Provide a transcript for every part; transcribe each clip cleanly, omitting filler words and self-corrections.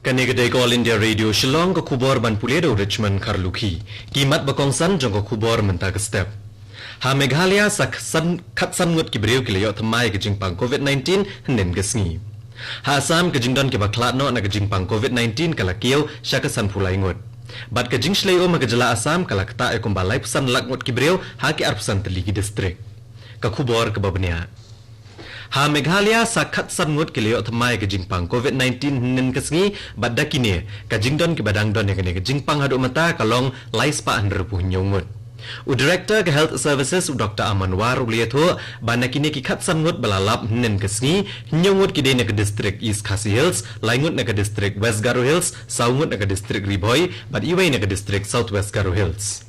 Kanegedai ko All India Radio Shillong ko kubor ban puledo Richmond Karluki. Kimat bakongsan jong ko kubor mentag step. Ha Meghalaya katsan ngut kibriu kilayo thamai ke jingpang COVID-19 hnen gesngi. Ha Assam ke jingdon ke baklat no na ke jingpang COVID-19 kalakiyo syakasan pulai ngut. Bat ke jing shleo ma ke jela Assam kalakta e kumbalai pesan lak ngut kibriu ha ke arpesan teligi distrik. Ka kubor ke babnia. Ha Meghalaya sakat sangut kiliyo thamai ke jingpang COVID-19 nen kesngi badda kini ka jingdon ke badang don ke jingpang hadu mata kalong laispa andrepuh nyongut. U Director ke Health Services Dr. Amanwar uliatho bana kini ki khat sangut balalap nen kesngi nyongut kide ne ke district East Khasi Hills laingut ne ke district West Garo Hills saungut ne ke district Riboy bad iwai ne ke district Southwest Garo Hills.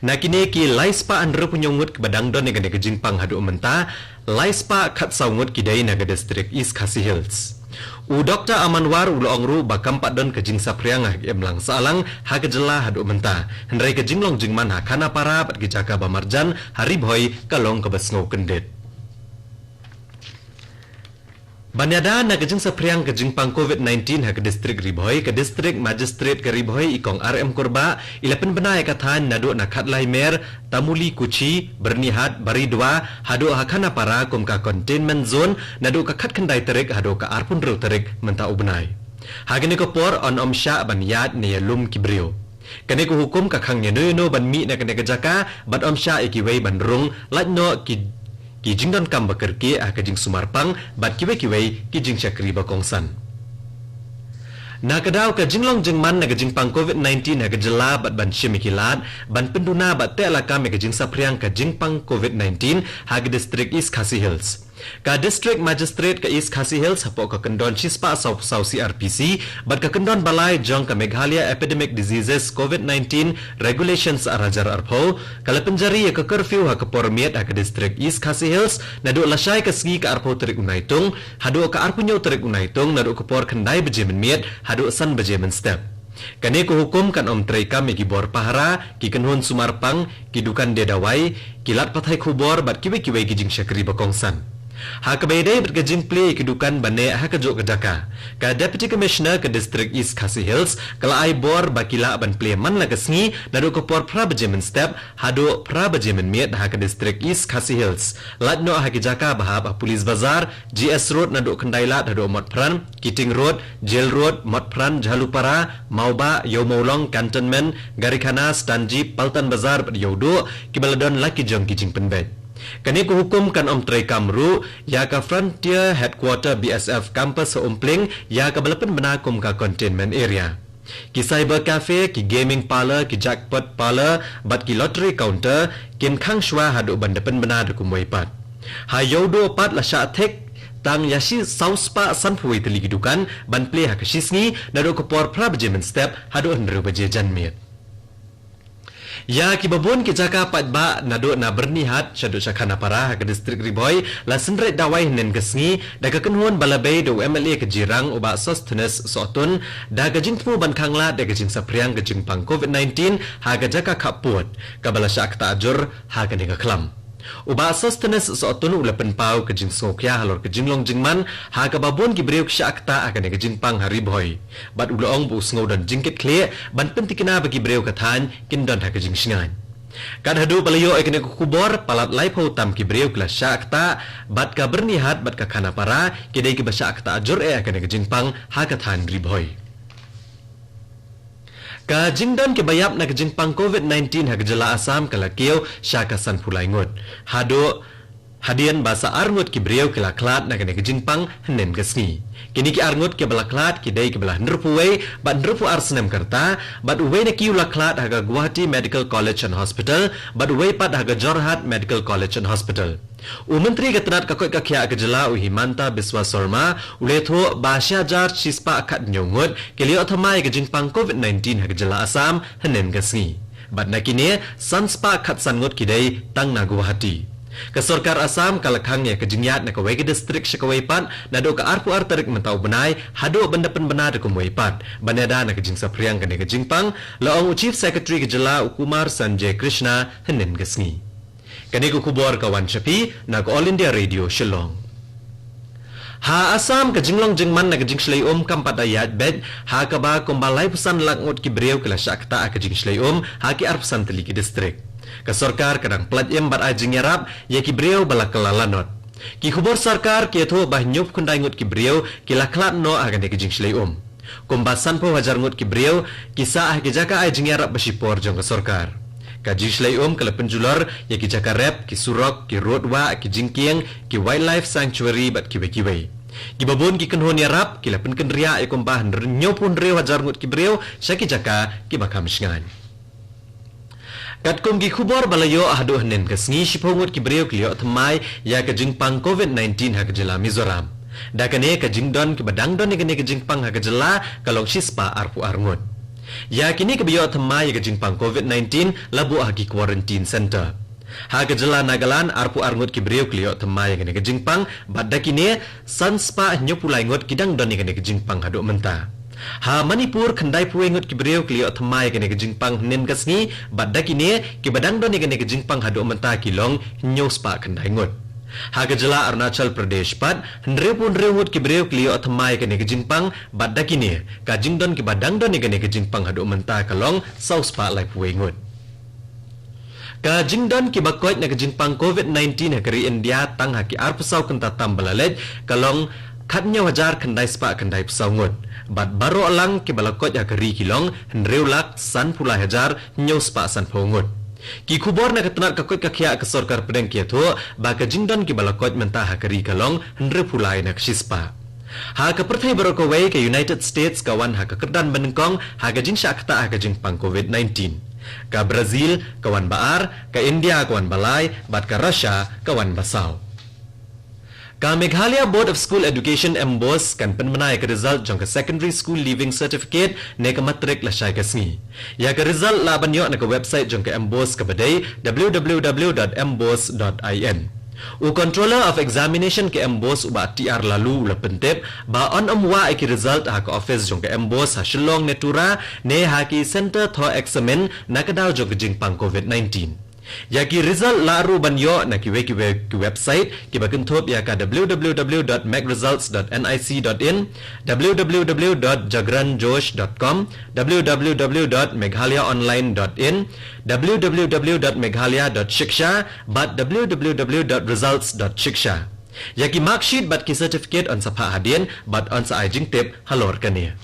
Nakini ki laispa andro punyongut ke badang don ke jingpang hadu menta laispa khat saungut kidai naga district East Khasi Hills. U Dr. Amanwar ulongru bakampat don ke jing sapriangah emlang salang ha kejela hadu menta hendrai ke jinglong jingman ha kana para bat ke jaka bamarjan hari boy kalong ke besngau kendet. Banyada na kejing sapriang kejing pang COVID-19 ha ke distrik Riboy ke distrik magistrate ke Riboy ikong RM Kurba ilapen benai kathan nadu na khatlai mer Tamuli Kuchi Bernihat Baridwa hadu hakana para kum ka containment zone nadu ka khat kendai terik hadu ka arpun ru terik menta ubnai. Hagene ko por on omsha banyat ne lum kibrio. Kene ko hukum ka khang no ban mi na kene jaka bat omsha ikiwei bandrung latno ki jingdon kam bakerki ke jing sumarpang bat kiwe ki jing chakri bakongsan. Na kadau ka jinglong jingman na jing pang COVID-19 ha jela bat ban shimikilat ban penduna bat te alaka me jing sapriang ka jing pang COVID-19 ha district East Khasi Hills. Ka district magistrate ka East Khasi Hills hapo ka kendon chispa sau CRPC bat ka kendon balai jong ka Meghalaya Epidemic Diseases COVID-19 regulations arajar arpo kala penjari ka curfew ha ka pormiet ha ka district East Khasi Hills nadu lasai ka sgi ka arpo terik unaitung hadu ka arpunyo terik unaitung nadu ka por kendai bejemen miet hadu san bejemen step. Kane ko hukum kan om treika me gibor pahara ki kenhun sumarpang ki dukan dedawai kilat pathai khubor bat kiwe ki jing syakri bakongsan. Ha kabede bergejing play kedukan bane ha kejok kedaka. Ka Deputy Commissioner ke District East Khasi Hills kala ai bor bakila ban play man la kesngi nadu ko por pra bejemen step hadu pra bejemen miet ha ke District East Khasi Hills. Latno ha kijaka bahab Police Bazar, GS Road nadu kendailat hadu Mot Pran, Kiting Road, Jail Road, Mot Pran, Jalupara, Mauba, Yomaulong, Cantonment, Garikana, Stanji, Paltan Bazar Yodo kibaladon laki jong kijing penbet. Kani ko hukum kan om Trey Kamru ya ka Frontier Headquarter BSF Campus sa Umpling ya ka balapan benakum ka containment area. Ki cyber cafe, ki gaming parlor, ki jackpot parlor, bat ki lottery counter, kin khang shwa hadu bandapan benada kumway pat. Hayodo pat la sya tek tang yashi sauspa sanpui teligidukan ban play ha kashisngi nadu ko por pra bejemen step hadu andru beje janmiet. Ya kibabun kijaka patba nado na bernihat syadu syakana para ke distrik Riboy la senret dawai nen gesngi da kekenhuan balabay do MLA ke jirang uba Sosthenes Sotun da gajing temu ban khangla da gajing sapriang gajing pang COVID-19 ha gajaka kaput kabala syak ta'ajur ha ke klam. Uba Sosthenes Sotun ulapen pau ke jing sokya halor ke jinglong jingman ha ka babon gibriuk syakta akan ke jingpang Hariboy bat ulong bu sngo dan jingkit kle ban pentikina bagi breu kathan kindon ha ke jing singan kan hadu palayo ekene kubor palat laipo tam ki breu kla syakta bat ka bernihat bat ka kana para kidai ki basyakta ajur akan ke jingpang ha kathan Riboy. Ka jingdan ke bayap na kejingpang COVID-19 ha kejela Assam kalakiyo syakasan pulai ngut. Hadian bahasa arngut ki beriau ke laklat na kene kejingpang henen kesngi. Kini ki arngut ke balaklat ki dai ke belah nrupuwei bat nrupu arsenem kerta bat uwei na ki laklat ha Guwahati Medical College and Hospital bat uwei pat ha Jorhat Medical College and Hospital. Menteri Ketenat kakoi kakya kejela Himanta Biswa Sarma uletho basya jar chispa akat nyongut kelio thamai kejingpang COVID-19 ha kejela Assam henen kesngi. Bat nakini sanspa akat sangut kidai tang na Guwahati. Ke Sarkar Assam kalakhang ya kejingyat na kawai ke distrik Syakawaipat nado ka arpu artarik mentau benai hado bendapan benar ke Kumwaipat banada na kejing sapriang ke kejingpang laong Chief Secretary kejela Ukumar Sanjay Krishna henen kesngi. Kani ko kubor kawan Shapi na All India Radio Shillong. Ha Asam ka jinglong jingman na ka jing shlay kam patayat bed ha ka ba kumbalay pusan langot ki breu kala syakta ka jing shlay ha ki arpusan teli ki distrik. Ka sarkar kadang plat bat ajing yarap ya ki breu balakalalanot. Ki khubor sarkar ki tho bah nyup kundai ngut ki breu ki laklat no aga ne ki jing shlay Kumbasan po wajar ngut ki breu ki sa ki jaka ajing yarap basipor jong ka sarkar. Ka jing shlay kala penjular ya ki jaka rep ki surok ki rodwa ki jingkieng ki wildlife sanctuary bat ki wekiwei. Ki babon ki kenhon yarap ki lapen kenria e kumbah nyopun re wajar ngut ki breu syaki jaka ki bakam shngan. Kat kum ki khubor balayo ahdu hanen ka sngi shipongut ki breu ki liok thamai ya ka jingpang COVID-19 ha ka jela Mizoram. Da ka ne ka jingdon ki badang don ne ka jingpang ha ka jela kalong shispa arpu arngut. Ya kini ka biyo thamai ka jingpang COVID-19 labu ah ki quarantine center. Ha gejala Nagaland arpu arngut ki breu klio thamai ngene ke jingpang badda kini sanspa nyopulai ngot kidang doni ngene ke jingpang haduk menta. Ha Manipur khandai puwe ngot ki breu klio thamai ngene ke jingpang nen kasni badda kini ki badang doni ngene ke jingpang haduk menta kilong nyospa khandai ngot. Ha gejala Arunachal Pradesh pat hendrepun rewut ki breu klio thamai ngene ke jingpang badda kini ka jingdon ki badang doni ngene ke jingpang haduk menta kalong sauspa lai puwe ngot. Ka jingdon ki bakot na ka jingpang COVID-19 ha kari India tang ha ki arpusaw kanta tambalalet kalong katnya wajar kandai spa kandai pusaw ngut. Bat baro alang ki balakot ha kari kilong henreulak san pulai hajar nyaw spa san ngut. Ki kubor na katanat kakot kakya ka sorkar pedang ki atho ba ka jingdon ki balakot menta ha kari kalong henre pulai na kshispa. Ha ka perthai barokowai ka United States kawan ha ka kerdan benengkong ha ka jing syakta ha ka jingpang COVID-19. Ka Brazil kawan baar, ka India kawan balai, bat ka Russia kawan basaw. Ka Meghalaya Board of School Education MBOS kan penmenai ka result jong ka Secondary School Leaving Certificate ne ka matrik la syai kasngi. Ya ka result laban yo na ka website jong ka MBOS ka badai www.mbos.in. U Controller of Examination ke MBOS uba TR lalu ula pentep ba on amwa ki result ha ka office jong ke MBOS ha shillong netura ne ha ki center tho examen na ka daw jong jingpang COVID-19. Ya ki result laru banyo na ki website ki bakentop ya ka www.macresults.nic.in, www.jagranjosh.com, www.meghalayaonline.in, www.meghalaya.shiksha, bat www.results.shiksha. Ya ki marksheet bat ki certificate on sapa hadien bat on sa ajing tip halor kania.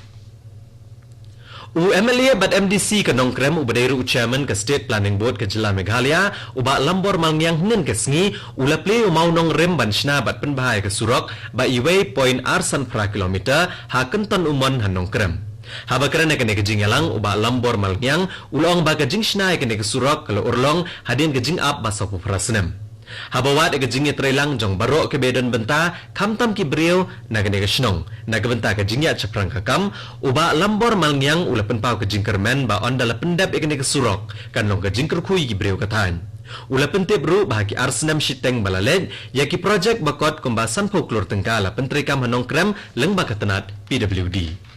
MLA bat MDC ka nongkrem ubadairu chairman ka State Planning Board ka Jila Meghalaya uba lambor malngyang nen ka sngi ulaple umau nong rem banshna bat penbahay ka surok ba iway point arsan pra kilometer ha kenton umon han nongkrem. Haba kerana ka nekajing yalang uba lambor malngyang ulong ba ka jing shnai ka surok kalau urlong hadin ka jing up basa puprasnem. Habawat ega jingit relang jong barok ke bedan benta kamtam ki breu na gane snong na gabenta ka jingya chaprang kakam uba lambor malngyang ula penpau ka jingkermen ba on dala pendap ega ne surok kanong ka jingker kui ki breu katan ula pentep ru bahagi arsenam shiteng balalet ya ki project bakot kumbasan folklor tengkala pentrikam hanong krem leng bakatanat PWD.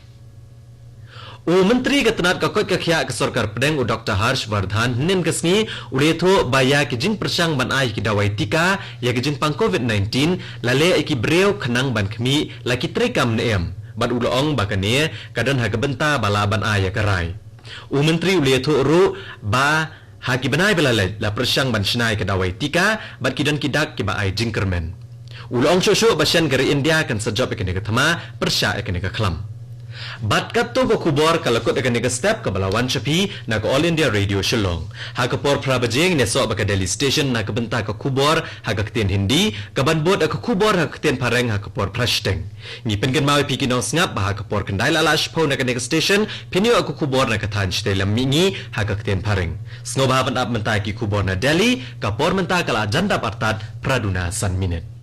Menteri Ketenat kakot kakya ke Sarkar Pedang Dr. Harsh Vardhan nen kesni uletho baya ki jing persang ban ai ki dawai tika ya ki jing pang COVID-19 lale ki breu khenang ban khmi la ki trekam neem bat ulong bakane kadan ha benta bala ban ai ya karai. Menteri uletho ru ba ha ki banai belale la persang ban shnai ke dawai tika bat ki dan kidak ki ba ai jing kermen. Ulong shosho basyan gari India kan sejop ikene ke thama persya ikene ke khlam. Bat katto ko kubor kalakot akan nega step ke balawan chapi na ke All India Radio Shillong. Ha ke por prabajing ne so baka Delhi Station na ke benta ke kubor ha ke keten Hindi, ke banbot ke kubor ha ke keten pareng ha ke por prashteng. Ni pengen mawi piki nong ngap ha ke por kendai lalash po na ke nega station, pinyo aku kubor na ke tan shtelam mingi ha ke keten pareng. Sngob ha ban ap menta ki kubor na Delhi, ke por menta kala janda partat praduna san minute.